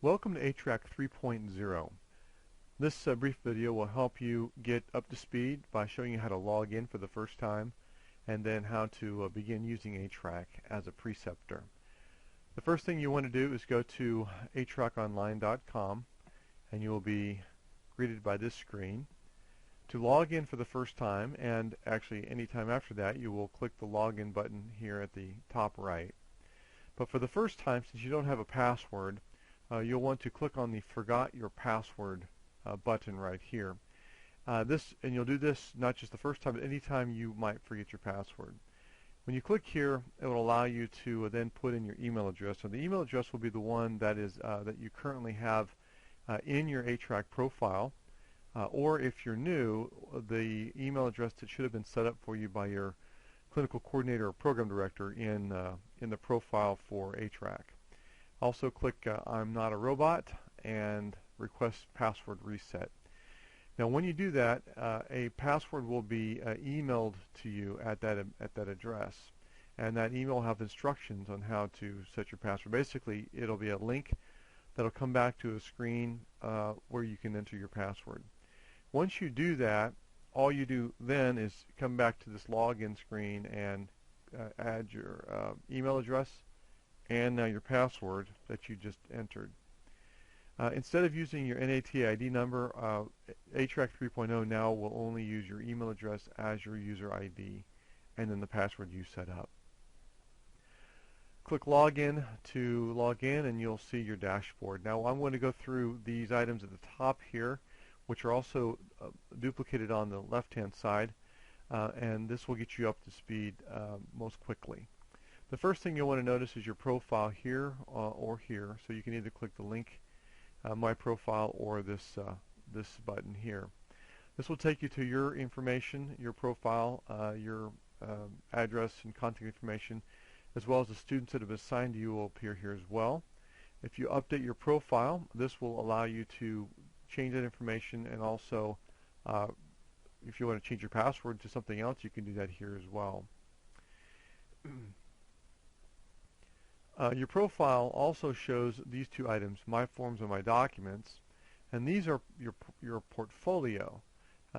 Welcome to ATrack 3.0. This brief video will help you get up to speed by showing you how to log in for the first time and then how to begin using ATrack as a preceptor. The first thing you want to do is go to atrackonline.com and you will be greeted by this screen. To log in for the first time, and actually any time after that, you will click the login button here at the top right. But for the first time, since you don't have a password, you'll want to click on the Forgot Your Password button right here. And you'll do this not just the first time, but any time you might forget your password. When you click here, it will allow you to then put in your email address. So the email address will be the one that you currently have in your ATrack profile. Or if you're new, the email address that should have been set up for you by your clinical coordinator or program director in the profile for ATrack. Also click I'm not a robot and request password reset. Now when you do that, a password will be emailed to you at that address, and that email will have instructions on how to set your password. Basically, it'll be a link that'll come back to a screen where you can enter your password. Once you do that, all you do then is come back to this login screen and add your email address and now your password that you just entered. Instead of using your NAT ID number, ATrack 3.0 now will only use your email address as your user ID and then the password you set up. Click Login to log in and you'll see your dashboard. Now I'm going to go through these items at the top here, which are also duplicated on the left-hand side, and this will get you up to speed most quickly. The first thing you'll want to notice is your profile here or here, so you can either click the link, My Profile, or this button here. This will take you to your information, your profile, your address and contact information, as well as the students that have been assigned to you will appear here as well. If you update your profile, this will allow you to change that information, and also if you want to change your password to something else, you can do that here as well. Your profile also shows these two items, My Forms and My Documents, and these are your portfolio.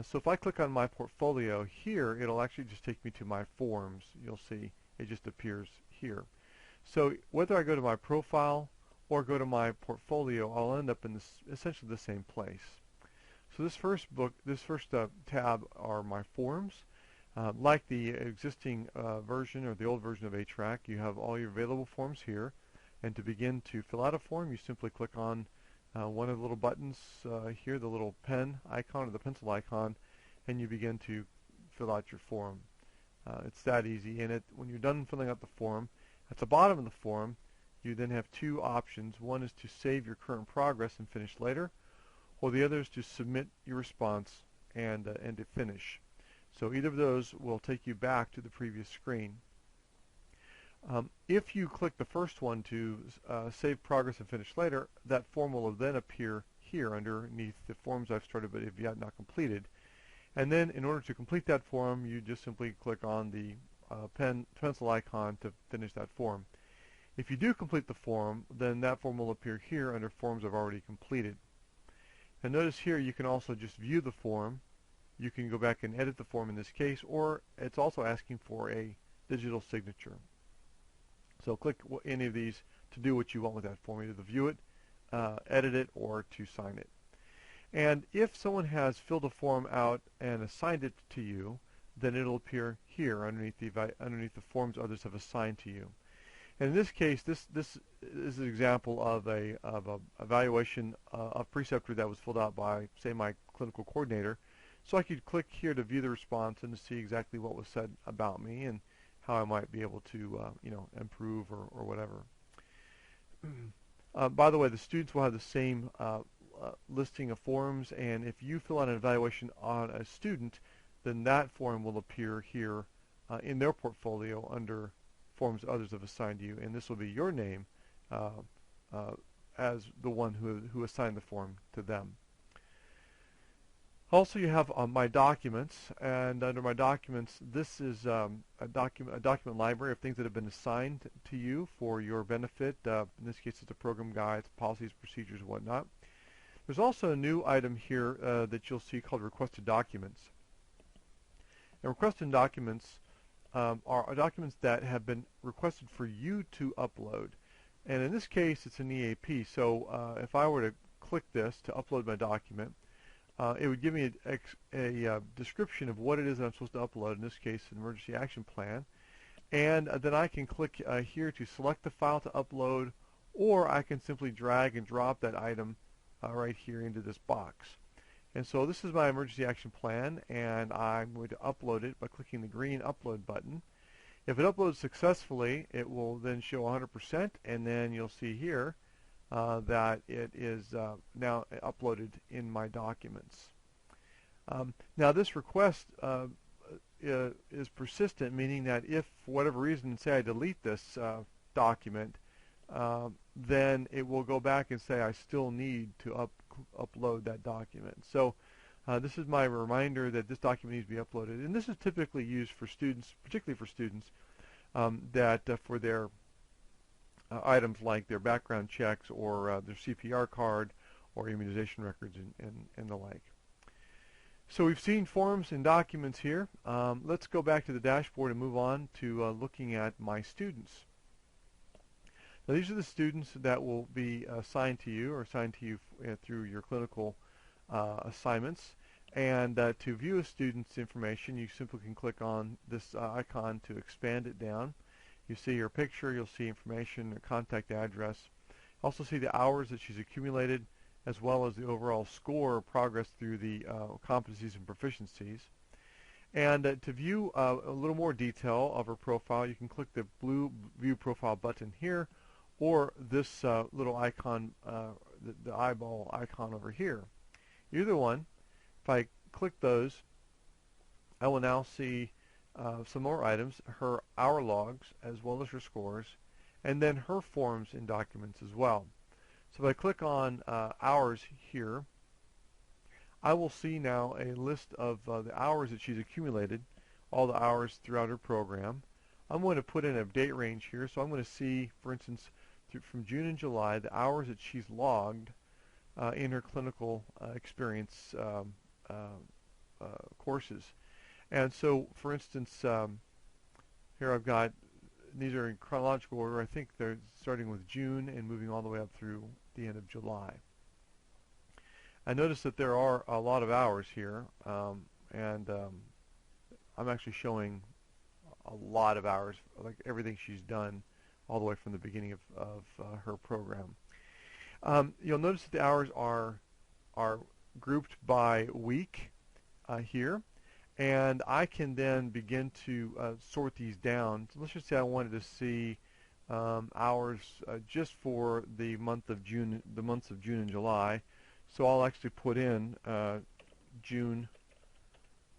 So if I click on My Portfolio here, it'll actually just take me to My Forms. You'll see it just appears here. So whether I go to my profile or go to my portfolio, I'll end up in essentially the same place. So this first tab are my forms. Like the existing version or the old version of ATrack, you have all your available forms here. And to begin to fill out a form, you simply click on one of the little buttons here, the little pen icon or the pencil icon, and you begin to fill out your form. It's that easy. And when you're done filling out the form, at the bottom of the form, you then have two options. One is to save your current progress and finish later, or the other is to submit your response and to finish. So either of those will take you back to the previous screen. If you click the first one to save progress and finish later, that form will then appear here underneath the forms I've started but have yet not completed. And then in order to complete that form, you just simply click on the pencil icon to finish that form. If you do complete the form, then that form will appear here under Forms I've already completed. And notice here you can also just view the form. You can go back and edit the form in this case, or it's also asking for a digital signature. So click any of these to do what you want with that form, either to view it, edit it, or to sign it. And if someone has filled a form out and assigned it to you, then it'll appear here underneath the forms others have assigned to you. And in this case, this is an example of a evaluation of Preceptor that was filled out by, say, my clinical coordinator. So I could click here to view the response and to see exactly what was said about me and how I might be able to, improve or whatever. By the way, the students will have the same listing of forms, and if you fill out an evaluation on a student, then that form will appear here in their portfolio under Forms others have assigned to you, and this will be your name as the one who assigned the form to them. Also, you have my documents, and under my documents, this is a document library of things that have been assigned to you for your benefit. In this case, it's a program guide, policies, procedures, and whatnot. There's also a new item here that you'll see called requested documents. And requested documents are documents that have been requested for you to upload. And in this case, it's an EAP. So if I were to click this to upload my document, it would give me a description of what it is that I'm supposed to upload, in this case an emergency action plan, and then I can click here to select the file to upload, or I can simply drag and drop that item right here into this box. And so this is my emergency action plan, and I'm going to upload it by clicking the green upload button. If it uploads successfully, it will then show 100%, and then you'll see here that it is now uploaded in my documents. Now this request is persistent, meaning that if for whatever reason, say I delete this document, then it will go back and say I still need to upload that document. So this is my reminder that this document needs to be uploaded, and this is typically used for students, particularly for students that for their items like their background checks or their CPR card or immunization records and the like. So we've seen forms and documents here. Let's go back to the dashboard and move on to looking at my students. Now these are the students that will be assigned to you or assigned to you through your clinical assignments. And to view a student's information, you simply can click on this icon to expand it down. You see her picture, you'll see information, her contact address. Also see the hours that she's accumulated, as well as the overall score or progress through the competencies and proficiencies. And to view a little more detail of her profile, you can click the blue View Profile button here, or this little icon, the eyeball icon over here. Either one, if I click those, I will now see some more items, her hour logs as well as her scores, and then her forms and documents as well. So if I click on hours here, I will see now a list of the hours that she's accumulated, all the hours throughout her program. I'm going to put in a date range here, so I'm going to see, for instance, from June and July, the hours that she's logged in her clinical experience courses. And so, for instance, here I've got, these are in chronological order. I think they're starting with June and moving all the way up through the end of July. I notice that there are a lot of hours here, and I'm actually showing a lot of hours, like everything she's done all the way from the beginning of her program. You'll notice that the hours are grouped by week here. And I can then begin to sort these down. So let's just say I wanted to see hours just for the months of June and July. So I'll actually put in June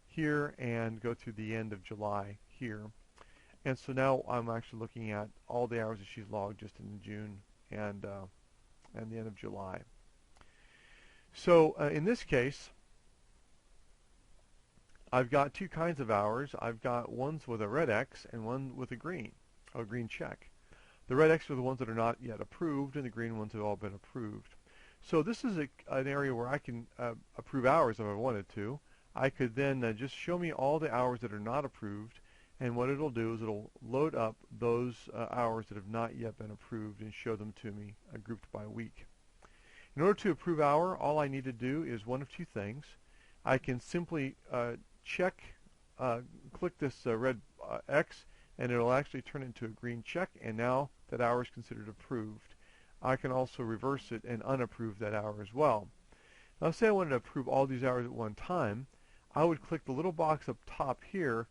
here and go through the end of July here. And so now I'm actually looking at all the hours that she's logged just in June and the end of July. So in this case, I've got two kinds of hours. I've got ones with a red X and one with a green check. The red X are the ones that are not yet approved, and the green ones have all been approved. So this is an area where I can approve hours if I wanted to. I could then just show me all the hours that are not approved, and what it'll do is it'll load up those hours that have not yet been approved and show them to me grouped by week. In order to approve hour, all I need to do is one of two things. I can simply click this red X, and it'll actually turn into a green check, and now that hour is considered approved. I can also reverse it and unapprove that hour as well. Now say I wanted to approve all these hours at one time, I would click the little box up top here,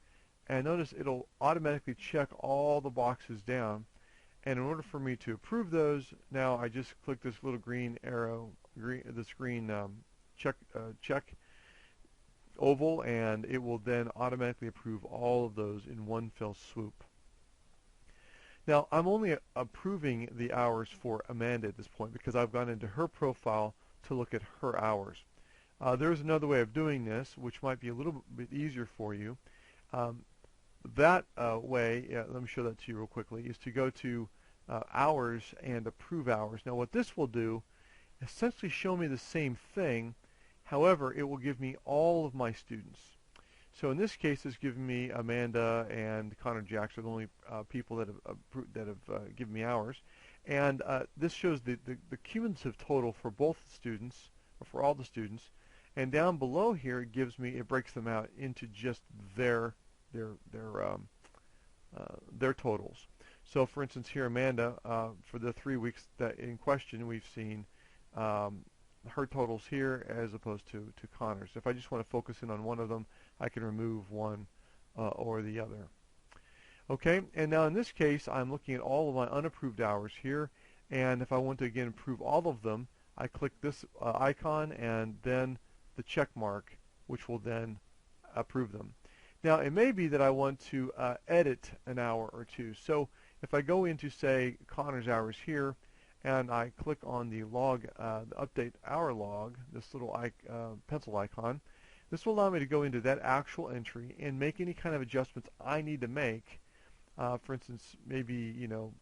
and notice it'll automatically check all the boxes down. And in order for me to approve those, now I just click this little green arrow, this green check oval, and it will then automatically approve all of those in one fell swoop. Now I'm only approving the hours for Amanda at this point because I've gone into her profile to look at her hours. There's another way of doing this, which might be a little bit easier for you. Um, that way, let me show that to you real quickly, is to go to hours and approve hours. Now what this will do, essentially show me the same thing, however, it will give me all of my students. So in this case, it's giving me Amanda and Connor Jackson, the only people that have given me hours. And this shows the cumulative total for both students, or for all the students. And down below here, it breaks them out into just their totals. So for instance, here Amanda, for the 3 weeks that in question, we've seen her totals here as opposed to Connor's. If I just want to focus in on one of them, I can remove one or the other. Okay, and now in this case, I'm looking at all of my unapproved hours here, and if I want to again approve all of them, I click this icon and then the check mark, which will then approve them. Now it may be that I want to edit an hour or two. So if I go into, say, Connor's hours here, and I click on the log, the update hour log, this little pencil icon, this will allow me to go into that actual entry and make any kind of adjustments I need to make. For instance, maybe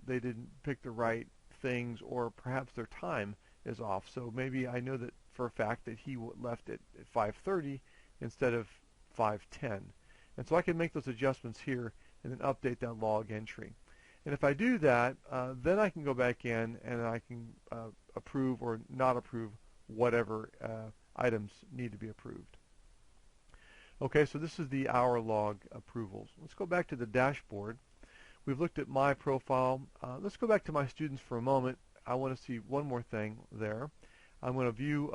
they didn't pick the right things, or perhaps their time is off. So maybe I know that for a fact that he left at 5:30 instead of 5:10. And so I can make those adjustments here and then update that log entry. And if I do that, then I can go back in and I can approve or not approve whatever items need to be approved. Okay, so this is the hour log approvals. Let's go back to the dashboard. We've looked at my profile. Let's go back to my students for a moment. I want to see one more thing there. I'm going to view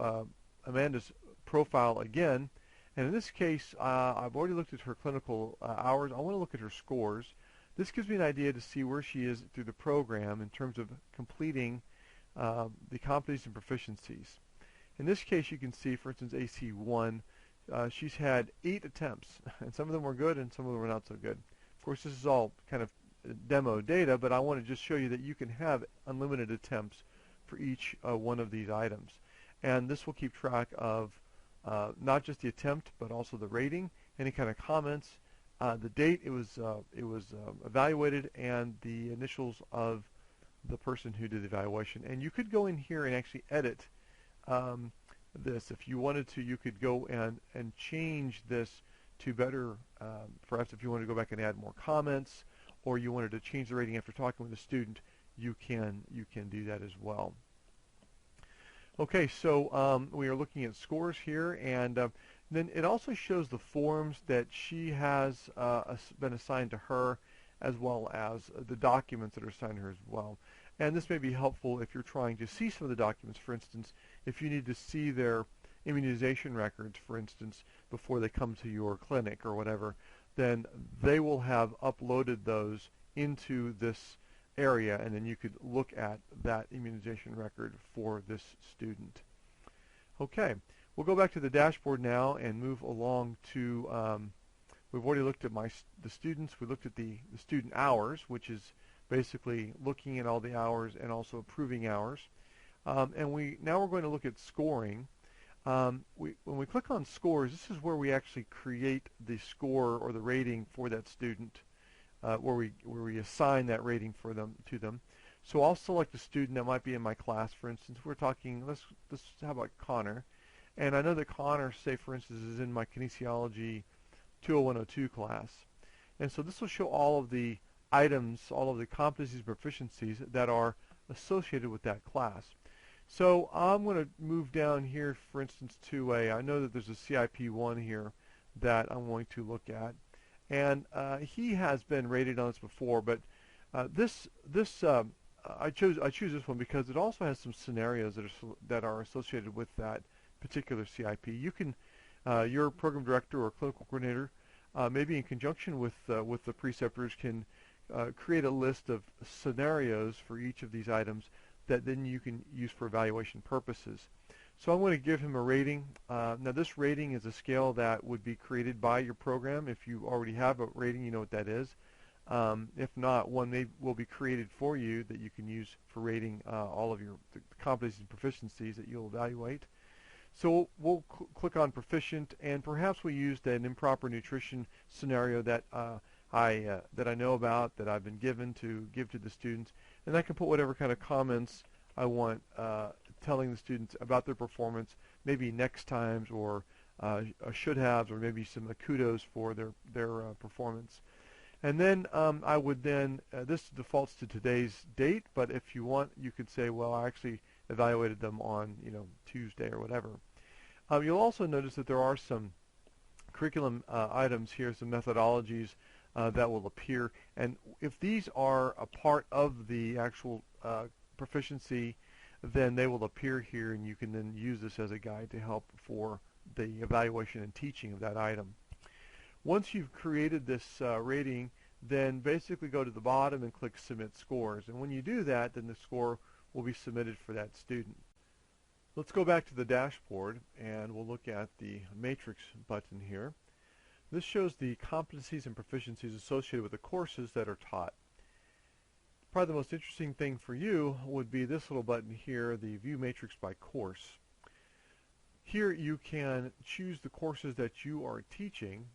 Amanda's profile again. And in this case, I've already looked at her clinical hours. I want to look at her scores. This gives me an idea to see where she is through the program in terms of completing the competencies and proficiencies. In this case, you can see, for instance, AC1, she's had 8 attempts, and some of them were good and some of them were not so good. Of course, this is all kind of demo data, but I want to just show you that you can have unlimited attempts for each one of these items. And this will keep track of not just the attempt, but also the rating, any kind of comments, the date it was evaluated, and the initials of the person who did the evaluation. And you could go in here and actually edit this. If you wanted to, you could go and change this to better, perhaps if you want to go back and add more comments, or you wanted to change the rating after talking with a student, you can do that as well. Okay, so we are looking at scores here, and then it also shows the forms that she has been assigned to her, as well as the documents that are assigned to her as well. And this may be helpful if you're trying to see some of the documents. For instance, if you need to see their immunization records, for instance, before they come to your clinic or whatever, then they will have uploaded those into this area, and then you could look at that immunization record for this student. Okay, we'll go back to the dashboard now and move along to, we've already looked at the students. We looked at the student hours, which is basically looking at all the hours and also approving hours. And now we're going to look at scoring. When we click on scores, this is where we actually create the score or the rating for that student, where we assign that rating to them. So I'll select a student that might be in my class. For instance, we're talking, how about Connor? And I know that Connor, say for instance, is in my kinesiology 20102 class. And so this will show all of the items, all of the competencies and proficiencies that are associated with that class. So I'm going to move down here, for instance, to I know that there's a CIP1 here that I'm going to look at. And he has been rated on this before, but I choose this one because it also has some scenarios that are associated with that particular CIP. You can, your program director or clinical coordinator, maybe in conjunction with the preceptors, can create a list of scenarios for each of these items that then you can use for evaluation purposes. So I'm going to give him a rating. Now this rating is a scale that would be created by your program. If you already have a rating, you know what that is. If not, one will be created for you that you can use for rating all of the competencies and proficiencies that you'll evaluate. So we'll click on proficient, and perhaps we used an improper nutrition scenario that I know about, that I've been given to give to the students, and I can put whatever kind of comments I want, telling the students about their performance, maybe next times, or should haves, or maybe some kudos for their performance. And then I would then, this defaults to today's date, but if you want, you could say, well, I actually evaluated them on, Tuesday or whatever. You'll also notice that there are some curriculum items here, some methodologies that will appear. And if these are a part of the actual proficiency, then they will appear here, and you can then use this as a guide to help for the evaluation and teaching of that item. Once you've created this rating, then basically go to the bottom and click Submit Scores. And when you do that, then the score will be submitted for that student. Let's go back to the dashboard, and we'll look at the Matrix button here. This shows the competencies and proficiencies associated with the courses that are taught. Probably the most interesting thing for you would be this little button here, the View Matrix by Course. Here you can choose the courses that you are teaching,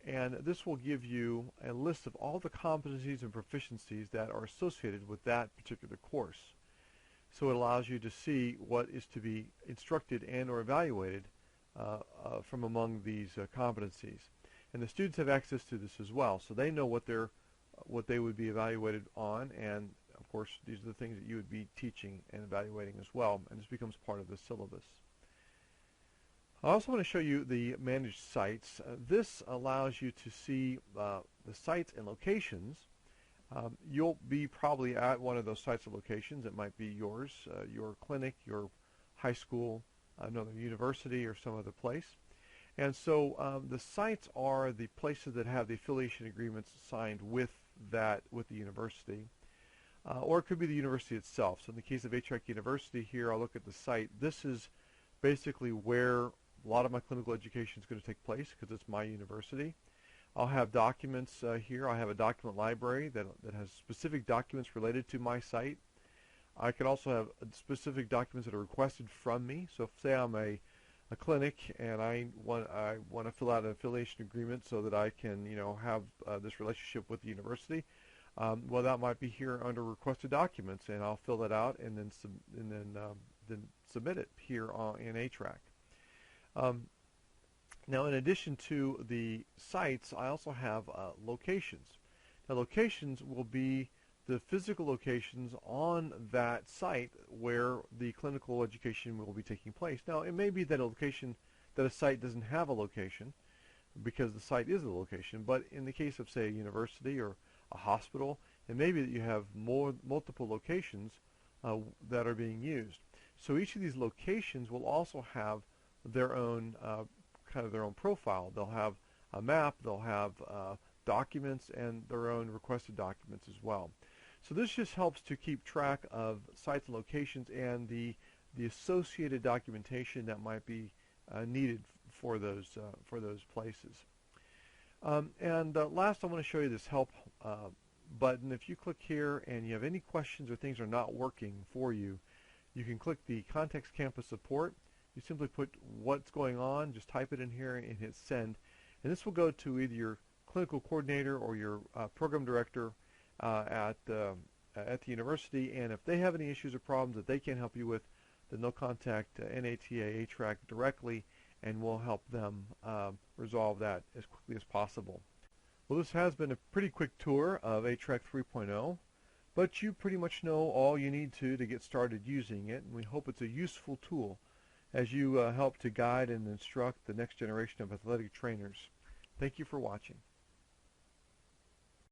and this will give you a list of all the competencies and proficiencies that are associated with that particular course. So it allows you to see what is to be instructed and or evaluated from among these competencies. And the students have access to this as well, so they know what they would be evaluated on, and of course these are the things that you would be teaching and evaluating as well, and this becomes part of the syllabus. I also want to show you the managed sites. This allows you to see the sites and locations. You'll be probably at one of those sites or locations. It might be yours, your clinic, your high school, another university, or some other place. And so the sites are the places that have the affiliation agreements signed with the university. Or it could be the university itself. So in the case of ATrack University here, I'll look at the site. This is basically where a lot of my clinical education is going to take place because it's my university. I'll have documents here. I have a document library that has specific documents related to my site. I can also have specific documents that are requested from me. So if, say I'm a clinic and I want to fill out an affiliation agreement so that I can have this relationship with the university, well, that might be here under requested documents, and I'll fill that out and then submit it here in ATrack. Now, in addition to the sites, I also have locations. Now, locations will be the physical locations on that site where the clinical education will be taking place. Now, it may be that a site doesn't have a location because the site is a location, but in the case of, say, a university or a hospital, it may be that you have multiple locations that are being used. So each of these locations will also have their own their own profile. They'll have a map, they'll have documents, and their own requested documents as well. So this just helps to keep track of sites and locations and the associated documentation that might be needed for those places. Last, I want to show you this help button. If you click here and you have any questions or things are not working for you, you can click the Context Campus Support. You simply put what's going on, just type it in here and hit send, and this will go to either your clinical coordinator or your program director at the university, and if they have any issues or problems that they can't help you with, then they'll contact NATA ATrack directly, and we'll help them resolve that as quickly as possible. Well, this has been a pretty quick tour of ATrack 3.0, but you pretty much know all you need to get started using it, and we hope it's a useful tool as you help to guide and instruct the next generation of athletic trainers. Thank you for watching.